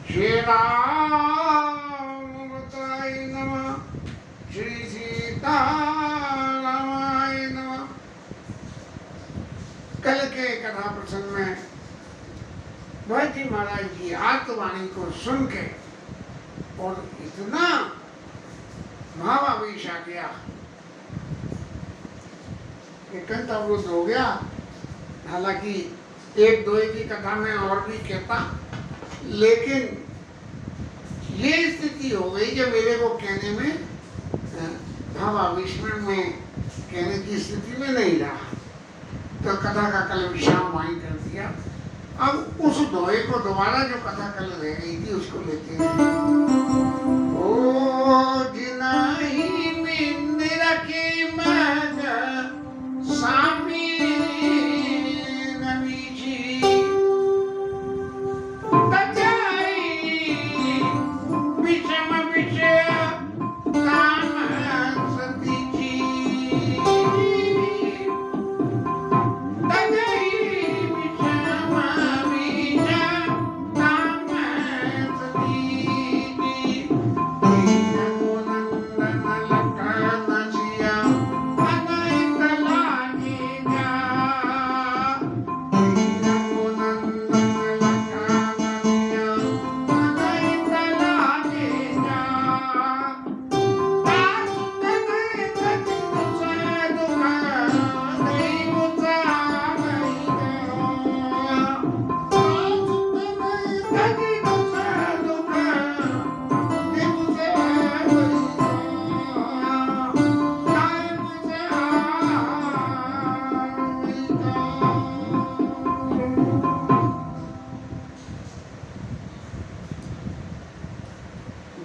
श्री रामवताय नमः, श्री सीतारामाय नमः। कल के कथा प्रसंग में भरत जी महाराज की आत्मवाणी को सुन के और इतना भावावेश आ गया कि कंठावरोध हो गया। हालांकि एक दो की कथा में और भी कहता, लेकिन ये स्थिति हो गई कि मेरे को कहने में भावावेश में मैं कहने की स्थिति में नहीं रहा, तो कथा का कल विश्राम वहीं कर दिया। अब उस दोहे को दोबारा जो कथा कल रह गई थी उसको लेते हैं। ओ जिनाही मिंदिरा की मग सामी नमीजी तजाई विषम विषय ताम सतीजी तजाई विषम विषय ताम सतीजी नंदन लखन सिया अनंत लागेगा नंदन लखन सिया अनंत लागेगा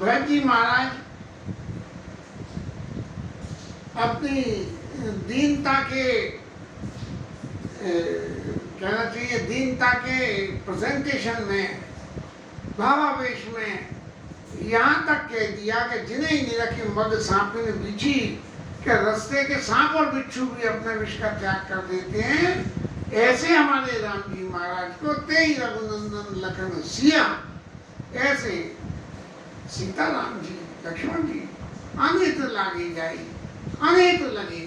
भरत जी महाराज अपनी दीनता के कहना चाहिए दीनता के प्रेजेंटेशन में भावावेश में यहाँ तक कह दिया कि जिन्हें निरखी मग सांपिन बिछी के रास्ते के सांप और बिच्छू भी अपने विष का त्याग कर देते हैं, ऐसे हमारे राम जी महाराज को तेई रघुनंदन लखन सिया, ऐसे सीताराम जी लक्ष्मण जी आने तो लागे जाए, आने तो लगे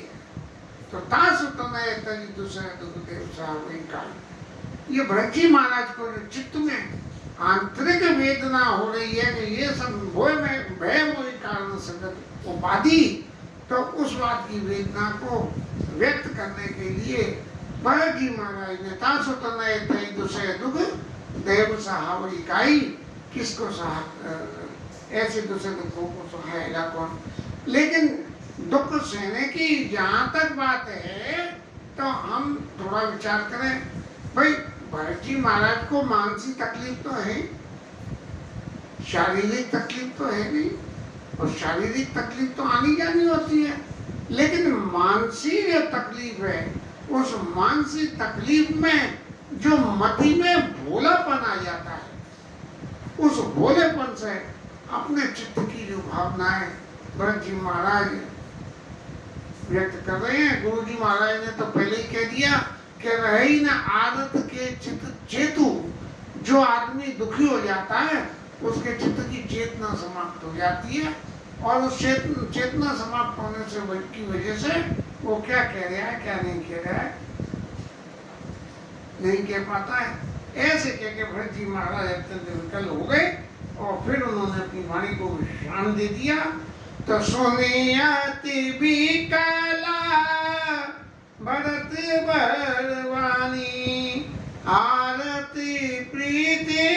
तो तासु तनय तजी दूसरे दुख देव सावई काल। ये भरत जी महाराज को जो चित्त में आंतरिक वेदना हो रही है कि ये सब भय मोह कारण संगत उपाधि, तो उस बात की वेदना को व्यक्त करने के लिए भरत जी महाराज ने तासु तनय तजी दूसरे दुख देव सावई काई, किसको सहा ऐसे दूसरे दुखों को सहायगा कौन। लेकिन दुख सहने की जहाँ तक बात है तो हम थोड़ा विचार करें। भाई भरत जी महाराज को मानसिक तकलीफ तो है, शारीरिक तकलीफ तो है नहीं, और शारीरिक तकलीफ तो आनी जानी होती है, लेकिन मानसिक तकलीफ है, उस मानसिक तकलीफ में जो मति में भोलापन आ जाता है, उस भोलेपन से अपने चित्त की जो भावनाएं भरत जी महाराज व्यक्त कर रहे हैं। गुरु जी महाराज ने तो पहले ही कह दिया कि रही न आदत के चित्त चेतु, जो आदमी दुखी हो जाता है उसके चित्त की चेतना समाप्त हो जाती है, और उस चेतना समाप्त होने से की वजह से वो क्या कह रहा है क्या नहीं कह रहा है नहीं कह पाता है। ऐसे कह के भरत जी महाराज अत्यंत विकल हो गए और फिर उन्होंने अपनी वाणी को विश्राम दे दिया। तो सुनियति विकला भरत बरवानी आरती प्रीति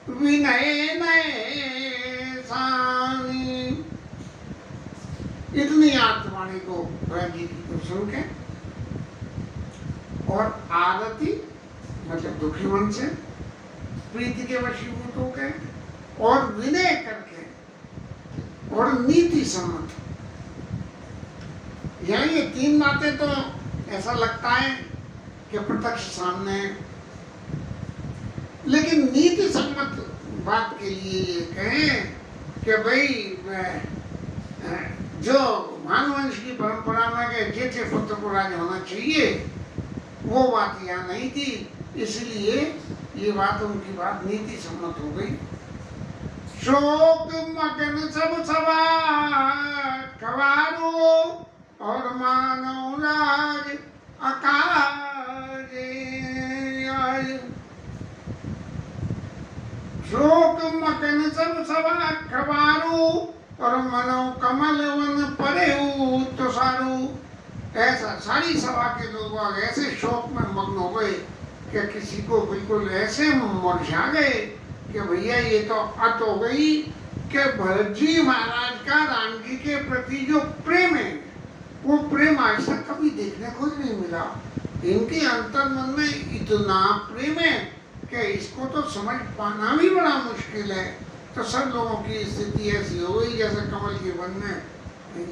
विनय नय सानी। इतनी आत्मवाणी को भरत जी की को सुन के और आरती मतलब दुखी मन से प्रीति के वशीभूत हो गए और विनय करके और नीति सम्मत। यहाँ ये तीन बातें तो ऐसा लगता है कि प्रत्यक्ष सामने, लेकिन नीति सम्मत बात के लिए ये कहें कि भाई जो मानवंश की परंपरा में के जेठे पुत्र को राज होना चाहिए वो बात यहाँ नहीं थी, इसलिए ये बात उनकी बात नीति सम्मत हो गई। शोक मगन सब सभा कवारो और मानव राज अकाजे आए। शोक मगन सब सभा कवारो और मनो कमल वन परेऊ तो सारू। ऐसा सारी सभा के लोग ऐसे शोक में मग्न हो गए कि किसी को बिल्कुल ऐसे मुरझा गए कि भैया ये तो अत हो गई कि भरत जी महाराज का राम जी के प्रति जो प्रेम है वो प्रेम आज तक कभी देखने को ही नहीं मिला। इनके अंतर मन में इतना प्रेम है कि इसको तो समझ पाना भी बड़ा मुश्किल है। तो सब लोगों की स्थिति ऐसी हो गई जैसे कमल के वन में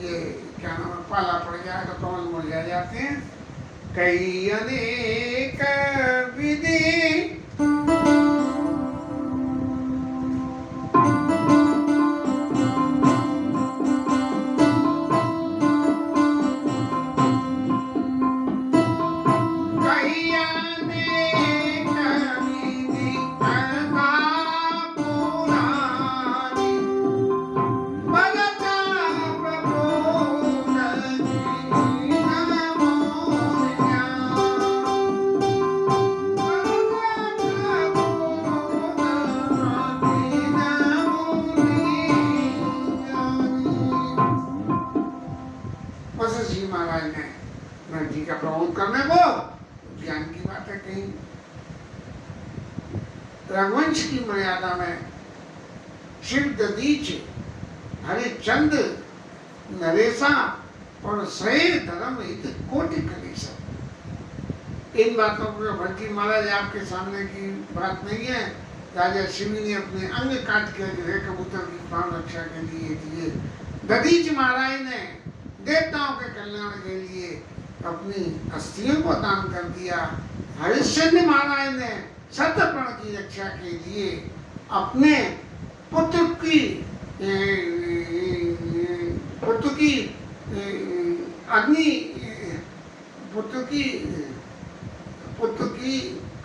ये क्या नाम है पाला पड़ जाए तो कमल मुरझा जाते हैं। कई अनेक विधि जी का प्रमोद करने को ज्ञान की बात है। कहीं रघुवंश की मर्यादा में शिव दधीच हरिचंद नरेशा और सहे धर्म हित कोटि कलेशा। इन बातों को भट्टी महाराज आपके सामने की बात नहीं है। राजा शिव ने अपने अंग काट के जो है कबूतर की प्राण रक्षा के लिए दिए। दधीच महाराज ने देवताओं के कल्याण के लिए अपनी अस्थियों को दान कर दिया। हरिश्चंद्र महाराज ने सत्यप्रण की रक्षा के लिए अपने पुत्र की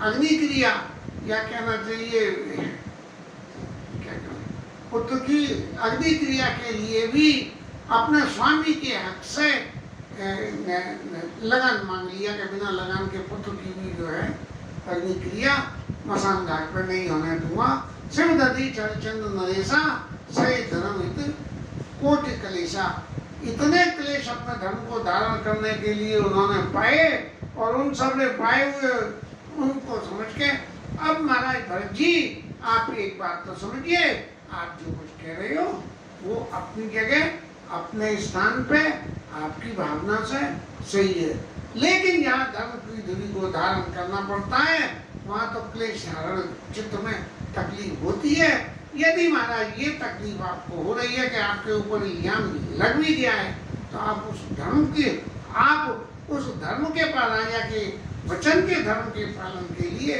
अग्नि क्रिया या कहना चाहिए पुत्र की अग्नि क्रिया के लिए भी अपने स्वामी के हक से लगन मांग लिया कि बिना लगन के पुत्र की भी जो है अग्नि क्रिया मसान घाट पर नहीं होने दूंगा। शिव दधीच हरिचंद्र नरेशा सही धर्म हित कोटि कलेशा। इतने क्लेश अपने धर्म को धारण करने के लिए उन्होंने पाए और उन सब ने पाए हुए उनको समझ के अब महाराज भरत जी आप एक बात तो समझिए, आप जो कुछ कह रहे हो वो अपनी जगह अपने स्थान पे आपकी भावना से सही है, लेकिन यहाँ धर्म की धुरी को धारण करना पड़ता है वहाँ तो क्लेश धारण चित्त में तकलीफ होती है। यदि महाराज ये तकलीफ आपको हो रही है कि आपके ऊपर इल्जाम लग भी गया है तो आप उस धर्म के राजा के वचन के धर्म के पालन के लिए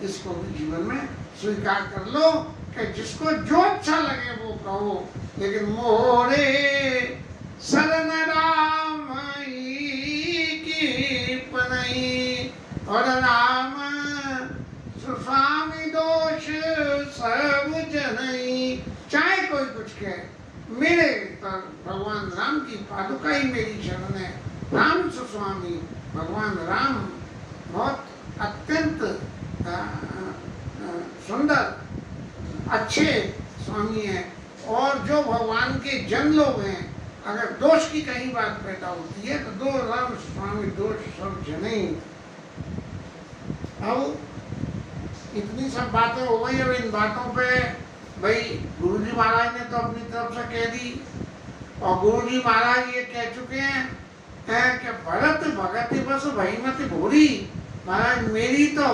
इसको भी जीवन में स्वीकार कर लो कि जिसको जो अच्छा लगे वो कहो, लेकिन मोरे शरण राम की पनई और राम स्वामी दोष सब जनई। चाहे कोई कुछ कहे, मेरे पर भगवान राम की पादुका ही मेरी शरण है। राम सुस्वामी भगवान राम बहुत अत्यंत सुंदर अच्छे स्वामी हैं और जो भगवान के जन लोग हैं अगर दोष की कहीं बात पैदा होती है तो दो राम स्वामी दोष सब जने। अब इतनी सब बातें हो गई। अब इन बातों पे भाई गुरुजी महाराज ने तो अपनी तरफ से कह दी और गुरुजी महाराज ये कह चुके हैं कि भरत भगत बस भाई मत भोरी। महाराज मेरी तो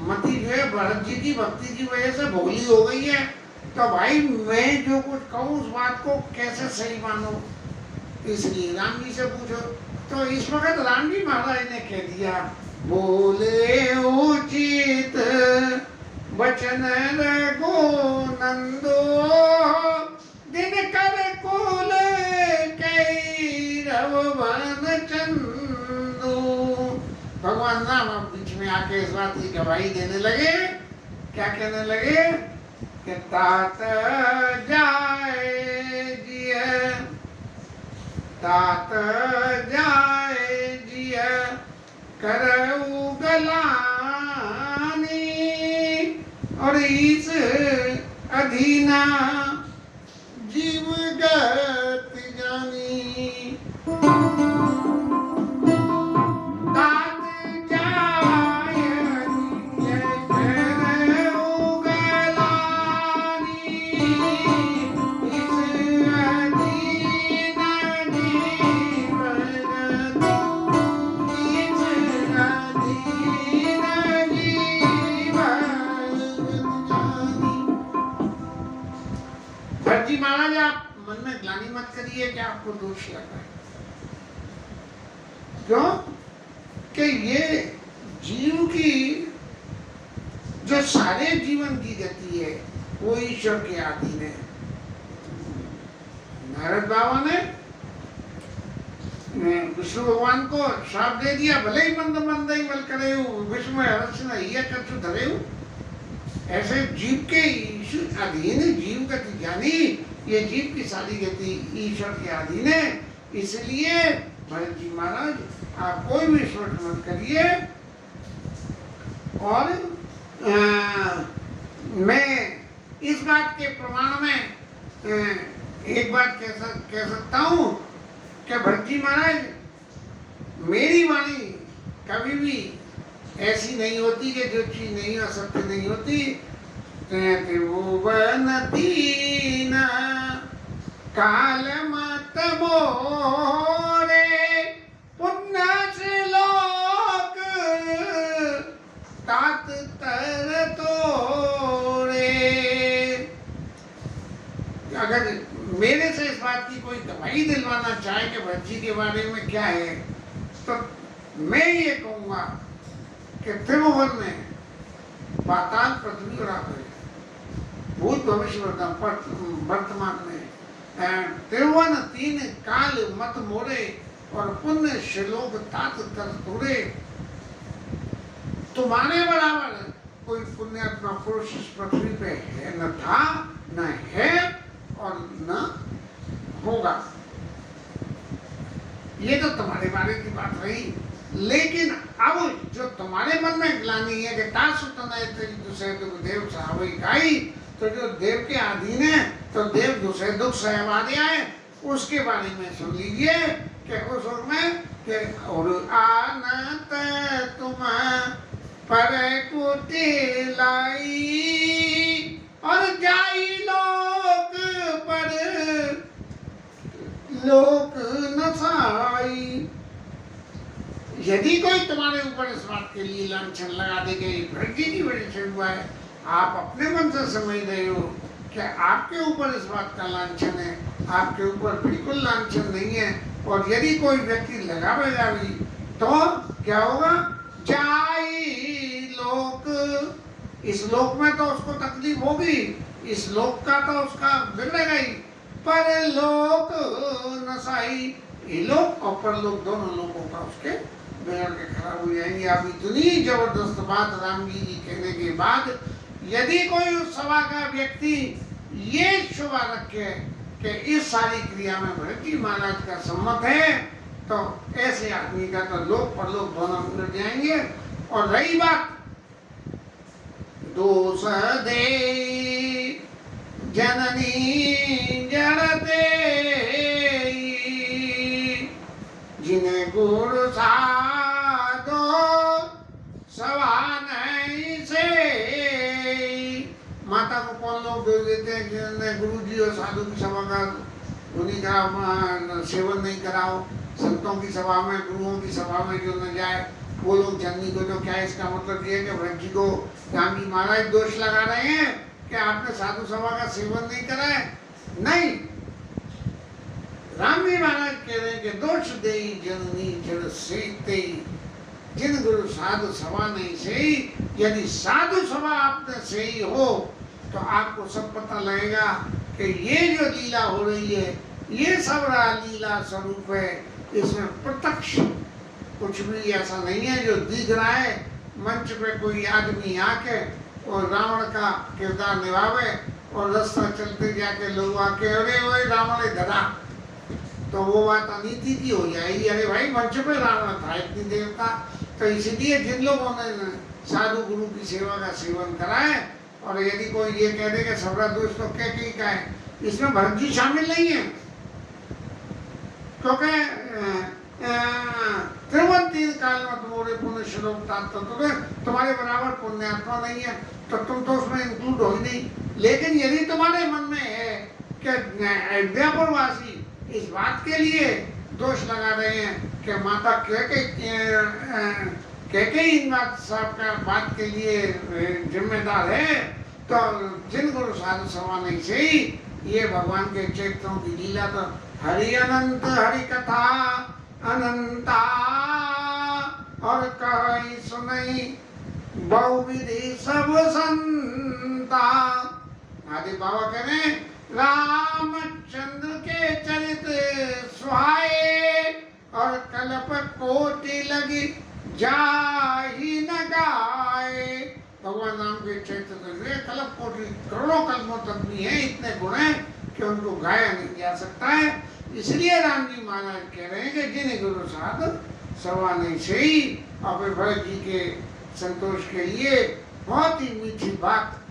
मति जो है भरत जी की भक्ति की वजह से भोली हो गई है, तो भाई मैं जो कुछ कहूँ उस बात को कैसे सही मानो, इसलिए राम जी से पूछो। तो इस वक्त राम जी महाराज ने कह दिया बोले उचित वचन रघु नंदो दिन कर कुल कैरव वन चंदो। भगवान राम अब बीच में में आके इस बात की गवाही देने लगे। क्या कहने लगे कि तात जाए जिय, तात जाए जिय करऊ गलानी, और इस अधीना जीव गति जानी। तात जाए जिय करऊ गलानी, इस अधीना जीव भट्ट जी महाराज, आप मन में ग्लानि मत करिए कि आपको दोष लगा है। क्यों कि ये जीव की जो सारे जीवन की गति है वो ईश्वर के अधीन है। नारद बाबा ने विष्णु भगवान को श्राप दे दिया, भले ही मंद मंद ही बल करे विश्व में हर्ष न ये कछु धरे। ऐसे जीव के अधीन जीव गति जानी, ये जीव की सारी गति ईश्वर के अधीन है। इसलिए भरत जी महाराज आप कोई भी शोट मत करिए। और मैं इस बात के प्रमाण में एक बात कह सकता हूँ कि भरत जी महाराज, मेरी वाणी कभी भी ऐसी नहीं होती कि जो चीज नहीं हो, सत्य नहीं होती। त्रिभुवन काल मत मोरे, पुण्य श्रीलोक तात तर तोरे। अगर मेरे से इस बात की कोई गवाही दिलवाना चाहे कि भरत जी के बारे में क्या है, तो मैं ये कहूँगा कि त्रिभुवन में पाताल, पृथ्वी और आकाश, भूत भविष्य वर्तमान में त्रिभुवन तीन काल मत मोरे, और पुण्य श्लोक तात कर तोरे। तुम्हारे बराबर कोई पुण्यात्मा पुरुष इस पृथ्वी पे है, न था, न है और न होगा। ये तो तुम्हारे बारे की बात रही। लेकिन अब जो तुम्हारे मन में ग्लानि है कि दूसरे देव सहावई गाई, तो जो देव के अधीन है तो देव दूसरे दुख सहवादे आए, उसके बारे में सुन लीजिए कि उस में कि और आनत तुम पर कुटिलाई, और जाई लोक पर लोक नसाई। यदि कोई तुम्हारे ऊपर इस बात के लिए लांछन लगा दे कि भरत जी की वजह से हुआ है, आप अपने मन से समझ रहे हो कि आपके ऊपर इस बात का लांछन है, आपके ऊपर बिल्कुल लांछन नहीं है। और यदि कोई व्यक्ति लगावेगा भी तो क्या होगा, जाई लोक, इस लोक में तो उसको तकलीफ होगी, इस लोक का तो उसका बिगड़ेगा ही, पर लोक नसाई, ये लोक और परलोक दोनों लोगों का उसके बिगड़ के खराब हो जाएंगे। अब इतनी जबरदस्त बात राम जी कहने के बाद यदि कोई उस सभा का व्यक्ति ये शुभा रखे कि इस सारी क्रिया में भरत जी महाराज का सम्मत है, तो ऐसे आदमी का तो लोक परलोक दोनों मिल जाएंगे। और रही बात दोष दे जननी जड़ते, जिन्हें गुरु साधो सवा नहीं से। माता को कौन लोग दे देते हैं जिन्हें गुरु जी और साधु की सभा का उन्हीं का सेवन नहीं कराओ, संतों की सभा में, गुरुओं की सभा में जो न जाए वो लोग जननी को। तो क्या इसका मतलब ये है कि भरत जी को राम जी महाराज दोष लगा रहे हैं कि आपने साधु सभा का सेवन नहीं करा है? नहीं, राम जी महाराज कह रहे हैं कि दोष दे जननी जड़ से, जिन गुरु साधु सभा नहीं सही। यदि साधु सभा आपने सही हो तो आपको सब पता लगेगा कि ये जो लीला हो रही है ये सब लीला स्वरूप है, इसमें प्रत्यक्ष कुछ भी ऐसा नहीं है जो दिख रहा है मंच पे कोई आदमी आके और रावण का किरदार निभावे और रास्ता चलते जाके लोग आके अरे वो रावण इधर आ, तो वो बात अनीति की हो जाएगी। अरे भाई मंच पे रावण था इतनी देर का। तो इसलिए जिन लोगों ने साधु गुरु की सेवा का सेवन करा है, और यदि कोई ये कह दे कि सबरा दोष तो कैकेयी का है, इसमें भरत जी शामिल नहीं है, क्योंकि त्रिवन तीर काल में तुम्हारे पुण्य श्लोक तुम्हारे बराबर पुण्य आत्मा नहीं है, तो तुम तो उसमें इंक्लूड हो ही नहीं। लेकिन यदि तुम्हारे मन में है कि अयोध्यापुर वासी इस बात के लिए दोष लगा रहे हैं कि माता कैकेयी इन बात साहब का बात के लिए जिम्मेदार है, तो जिन गुरु साधु सवानी से ही ये भगवान के चरित्रों की लीला तो हरि अनंत हरि कथा अनंता और कही सुनई बहुविधि सब संता। आदि बाबा कह रहे रामचंद्र के चरित्र सुहाए और कल्प कोटि लगी जाहि न गाए। भगवान राम के चरित्र तो कल्प कोटि करोड़ों कल्पों तक भी है, इतने गुण हैं कि उनको गाया नहीं जा सकता है। इसलिए राम जी महाराज कह रहे हैं कि जिन गुरु साध सवाने से ही और भरत जी के संतोष के लिए बहुत ही मीठी बात।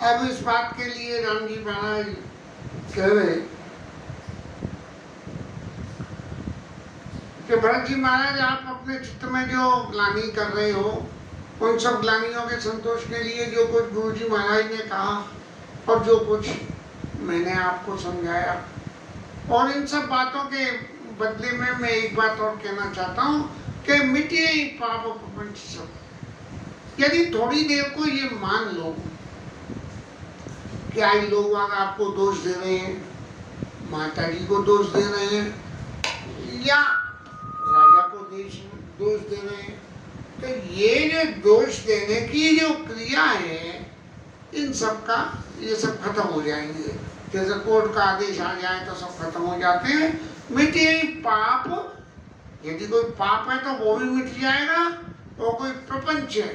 अब इस बात के लिए राम जी महाराज कह रहे कि भरत जी महाराज आप अपने चित्त में जो ग्लानि कर रहे हो, उन सब ग्लानियों के संतोष के लिए जो कुछ गुरु जी महाराज ने कहा और जो कुछ मैंने आपको समझाया, और इन सब बातों के बदले में मैं एक बात और कहना चाहता हूँ कि मिटे पाप प्रपंच सब। यदि थोड़ी देर को ये मान लो क्या इन लोग आपको दोष दे रहे हैं, माता जी को दोष दे रहे हैं या राजा को दोष दे रहे हैं, तो ये जो दोष देने की जो क्रिया है, इन सब का ये सब खत्म हो जाएंगे। जैसे कोर्ट का आदेश आ जाए तो सब खत्म हो जाते हैं। मिटे पाप, यदि कोई पाप है तो वो भी मिट जाएगा, और कोई प्रपंच है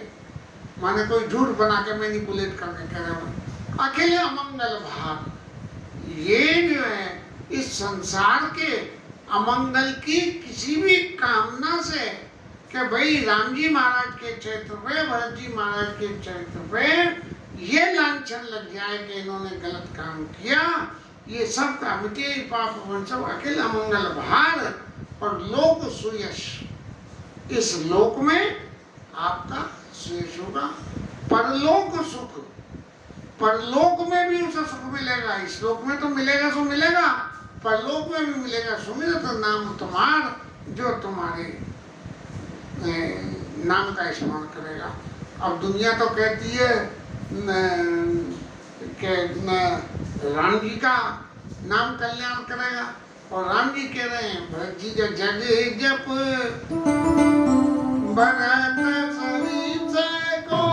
माने कोई झूठ बना के मैनिपुलेट करके कह रहा है अकेले अमंगल भाग, ये जो है इस संसार के अमंगल की किसी भी कामना से कि भाई राम जी महाराज के चरित्र पे, भरत जी महाराज के चरित्र पे ये लांछन लग जाए कि इन्होंने गलत काम किया, ये सब का मिटे पाप सब अकेले अमंगल भार और लोक सुयश। इस लोक में आपका सुयश होगा, परलोक सुख, परलोक में भी उसे सुख मिलेगा। इस लोक में तो मिलेगा सो मिलेगा, परलोक में भी मिलेगा सुमिरत नाम तुम्हार जो तुम्हारे नाम का स्मरण करेगा। अब दुनिया तो कहती है कि राम जी का नाम कल्याण करेगा, और राम जी कह रहे हैं भरत जी जो जग जप भरत सरिस को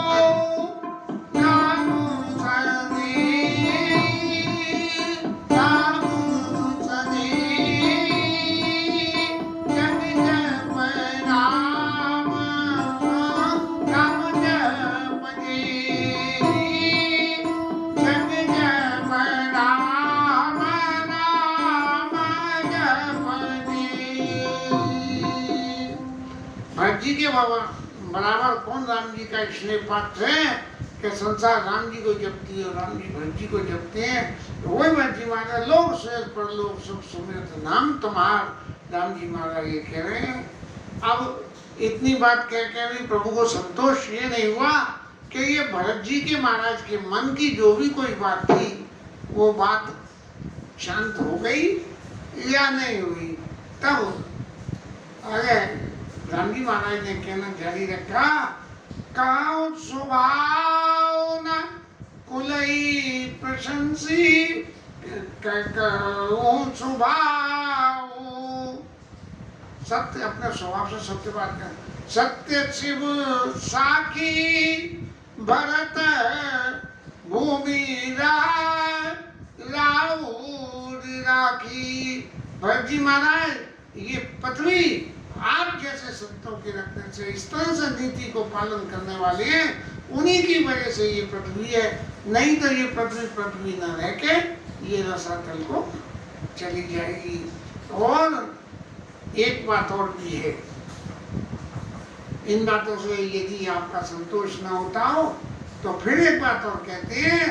जी के बराबर कौन राम जी का स्नेह पात्र है कि संसार राम जी को जपती है और राम जी भरत जी को जपते हैं। तो वही भरत जी महाराज लोग शेर पर लोग सुख सुमिरत नाम तुम्हार, राम जी महाराज ये कह रहे हैं। अब इतनी बात कह कर भी प्रभु को संतोष ये नहीं हुआ कि ये भरत जी के महाराज के मन की जो भी कोई बात थी वो बात शांत हो गई या नहीं हुई। तब अरे राम जी महाराज ने कहना जारी रखा, कहो स्वभाव न कुलई प्रशंसी, कहो स्वभाव सत्य, अपने स्वभाव से सत्य बात कर, सत्य शिव साखी भरत भूमि राखी। भरत जी महाराज ये पृथ्वी आप जैसे संतों के रखने से, इस तरह से नीति को पालन करने वाले हैं, उन्हीं की वजह से ये पृथ्वी है, नहीं तो ये पृथ्वी न रह के ये रसातल को चली जाएगी। और एक बात और भी है, इन बातों से यदि आपका संतोष न होता हो तो फिर एक बात और कहते हैं,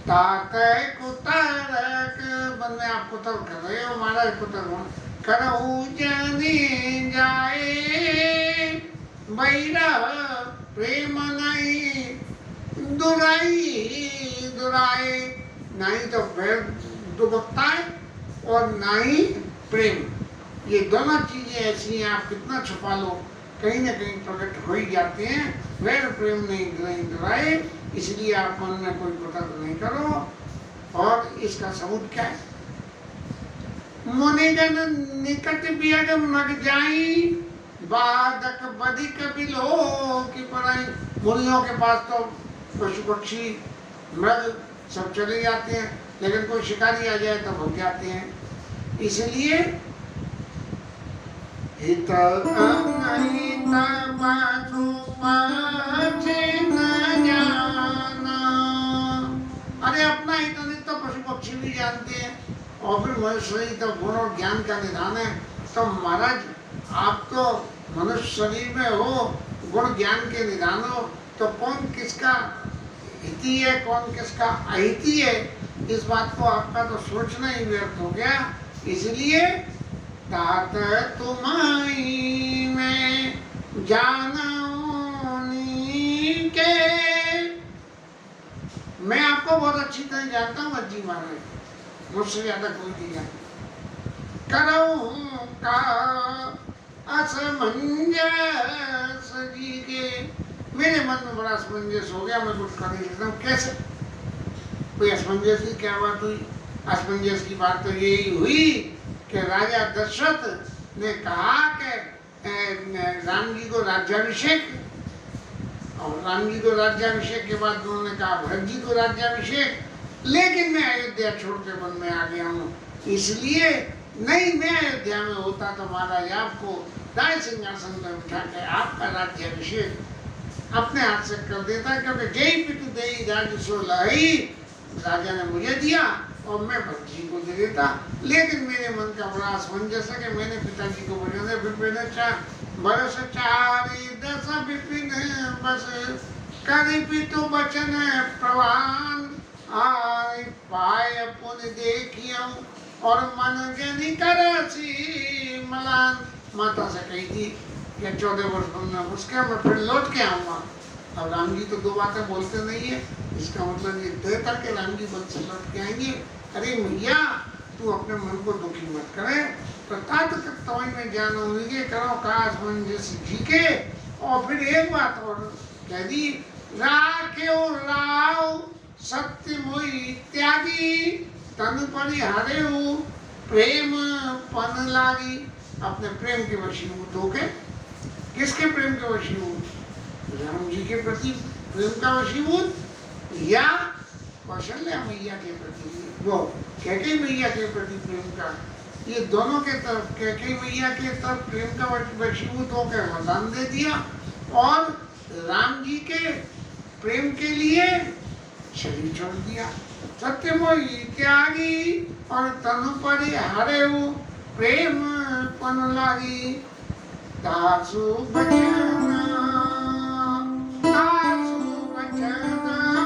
तातय कुतरक, मन में आप कुतर कर रहे हो, महाराज कुतर करऊ जाने जाए बैरा प्रेम नहीं दुराए, नहीं तो बैर दुबकता है और ना ही प्रेम। ये दोनों चीजें ऐसी हैं, आप कितना छुपा लो कहीं ना कहीं प्रकट हो ही जाते हैं। वैर प्रेम नहीं दुराए, इसलिए आप मन में कोई कुतर्क नहीं करो। और इसका सबूत क्या है, मुनिजन निकट बियग मग जाई, बादक बदिक बिलो की पराई। मुनियों के पास तो पशु पक्षी मृग सब चले जाते हैं, लेकिन कोई शिकारी आ जाए तो भग जाते हैं। इसलिए हित अनहित बाजू पाछे न जाना। अरे अपना हित नहीं तो पशु पक्षी भी जानते हैं, और फिर मनुष्य शरीर तो गुण और ज्ञान का निधान है। तो महाराज आप तो मनुष्य शरीर में हो, गुण ज्ञान के निधान हो, तो कौन किसका हिती है कौन किसका अहिती है, इस बात को आपका तो सोचना ही व्यर्थ हो गया। इसलिए तात तुम्हारी में जाननी के, मैं आपको बहुत अच्छी तरह जानता हूँ अज्जी महाराज, मुझसे ज्यादा कोई नहीं जानता। करऊं का असमंजस जी के, मेरे मन में बड़ा असमंजस हो गया, मैं कुछ कर नहीं सकता हूँ। कैसे कोई असमंजस की क्या बात हुई? असमंजस की बात तो यही हुई कि राजा दशरथ ने कहा कि राम जी को राज्याभिषेक, और राम जी को राज्याभिषेक के बाद उन्होंने कहा भरत जी को राज्याभिषेक, लेकिन मैं अयोध्या छोड़ के वन में आ गया हूँ। इसलिए नहीं, मैं अयोध्या में होता तो महाराज आपको दाएं सिंहासन में उठा के आपका राज्याभिषेक अपने हाथ से कर देता, क्योंकि जय पितु देई राज सो लाई, राजा ने मुझे दिया और मैं भरत जी को दे देता। लेकिन मेरे मन का बड़ा असमंजस है कि मैंने पिताजी को बोला विपिन बरस चारी दस विपिन बस करी पितु बचन प्रवान आय पाय पुन देखियो और मन जनी करसी मलान। माता से कही थी कि 14 वर्ष बनना, उसके मैं फिर लौट के आऊँगा। अब राम जी तो दो बातें बोलते नहीं है, इसका मतलब ये तय करके राम जी वन से लौट के आएंगे। अरे मैया तू अपने मन को दुखी मत करे, तो तत्व में ज्ञान होंगे करो काश मन जैसे जी के। और फिर एक बात और कह दी, राख्यो राव सत्य मोई त्यागी, तन परि हरे हो प्रेम पन लागी। अपने प्रेम के वशीभूत हो के, किसके प्रेम के वशीभूत? राम जी के प्रति प्रेम का वशीभूत, या कौशल्या मैया के प्रति, वो कैकेयी मैया के प्रति प्रेम का, ये दोनों के तरफ कैकेयी मैया के तरफ प्रेम का वशीभूत होकर वरदान दे दिया, और राम जी के प्रेम के लिए शरीर छोड़ दिया। सत्य मोहि त्यागी और तनु परि हरे प्रेम पन लागी। दासु बचना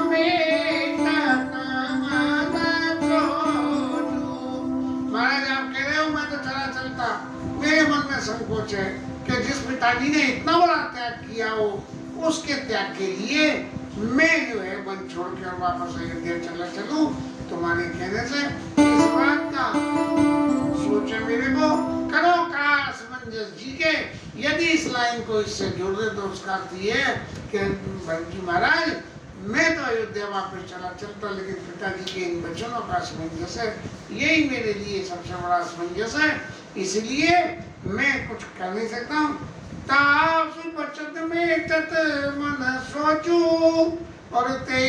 बेटत मन छोड़ू। महाराज आप कह रहे हो मैं तो चला चलता, मेरे मन में संकोच है कि जिस पिताजी ने इतना बड़ा त्याग किया हो, उसके त्याग के लिए मैं जो है वन छोड़ के और वापस अयोध्या चला चलूं। तुम्हारे कहने से इस बात का सोचे मेरे को करो का असमंजस जी के। यदि इस लाइन को इससे जोड़ दे तो उसका अर्थ ये है कि भरत जी महाराज मैं तो अयोध्या वापस चला चलता, लेकिन पिताजी के इन वचनों का असमंजस है, यही मेरे लिए सबसे बड़ा असमंजस है, इसलिए मैं कुछ कर नहीं सकता हूँ। तासु बचत में तत मन सोचू और ते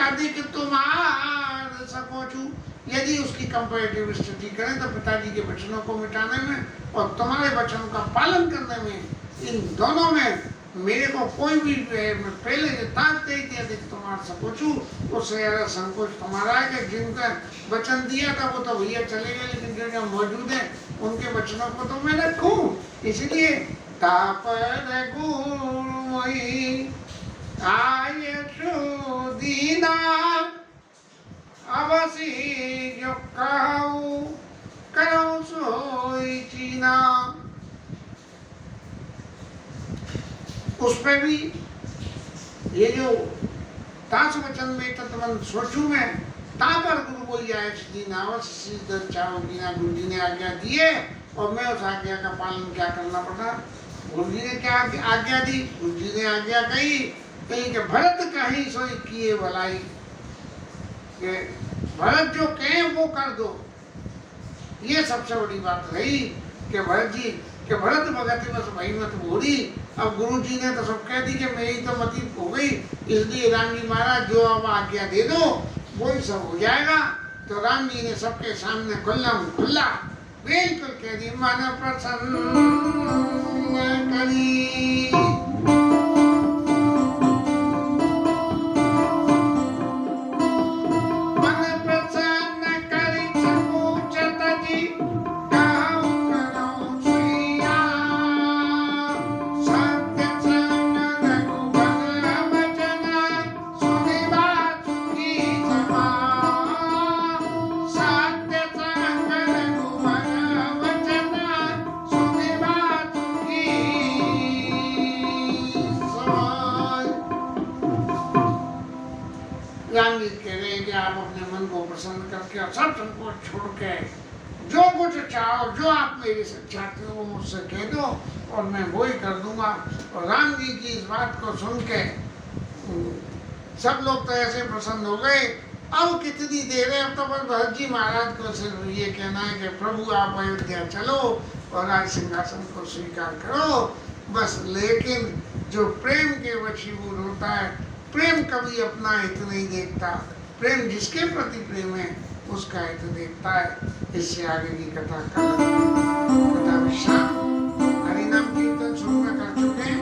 अधिक तुम्हार सकोचू। यदि उसकी कंपैरेटिव स्टडी करें तो पिताजी के वचनों को मिटाने में और तुम्हारे वचनों का पालन करने में, इन दोनों में मेरे को कोई भी पहले ताकते ही अधिक तुम्हार सकोचू, उससे ज्यादा संकोच तुम्हारा है कि जिनका वचन दिया था वो तो भैया चले गए, लेकिन जो जो मौजूद है उनके वचनों को तो मैं रखूं। इसलिए तापर गुरुई आयशु दीना अवसी जो कहूं करो सोई चीना। उस पे भी ये जो तास वचन में तत्वन सोचू में तापर गुरु को आयशु दीना अवसी चाहो दीना, गुरु जी ने आज्ञा दिए और मैं उस आज्ञा का पालन क्या करना पड़ा। गुरु जी ने क्या आज्ञा दी? गुरु जी ने आज्ञा कही कि भरत कहीं सोई किए भलाई, कि भरत जो कहे वो कर दो। ये सबसे बड़ी बात रही कि भरत जी कि भरत भगत बस भाई मत भूरी। अब गुरु जी ने तो सब कह दी कि मेरी तो मती हो गई, इसलिए राम जी महाराज जो अब आज्ञा दे दो वही सब हो जाएगा। तो राम जी ने सबके सामने खुला बिल्कुल कह दी मन प्रसन्न करी। मन प्रसन्न करी सपूछत जी कहूं करो सुइया। सत्य संग रघुबर वचन सुनिबा चुकी समा। सत्य संग रघुबर वचन सुनिबा चुकी समा। राम जी कह रहे हैं कि आप अपने मन को प्रसन्न करके और सब संकोच छोड़ के जो कुछ चाहो, जो आप मेरे से चाहते हो वो मुझसे कह दो और मैं वो ही कर दूंगा। और राम जी की इस बात को सुन के सब लोग तो ऐसे प्रसन्न हो गए। अब कितनी देर है, अब तो बस भरत जी महाराज को सिर्फ ये कहना है कि प्रभु आप अयोध्या चलो और राज सिंहासन को स्वीकार करो बस। लेकिन जो प्रेम के वशीभूत होता है, प्रेम कभी अपना हित नहीं देखता, प्रेम जिसके प्रति प्रेम है उसका हित देखता है। इससे आगे की कथा कथा विश्राम हरिनाम कीर्तन शुरू में कर चुके हैं,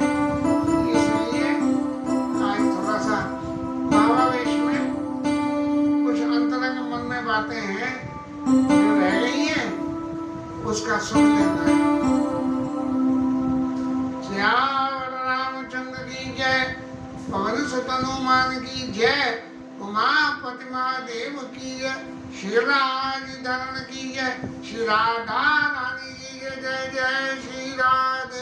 इसलिए आज थोड़ा सा भावावेश में कुछ अंतरंग मन में बातें हैं जो रह गई हैं, उसका सुन लेना है। श्याम रामचंद्र की जय, पवन सुत हनुमान की जय, उमापति महादेव की जय, श्री राज धरण की जय, श्री राधा रानी की जय। जय जय श्री राधे।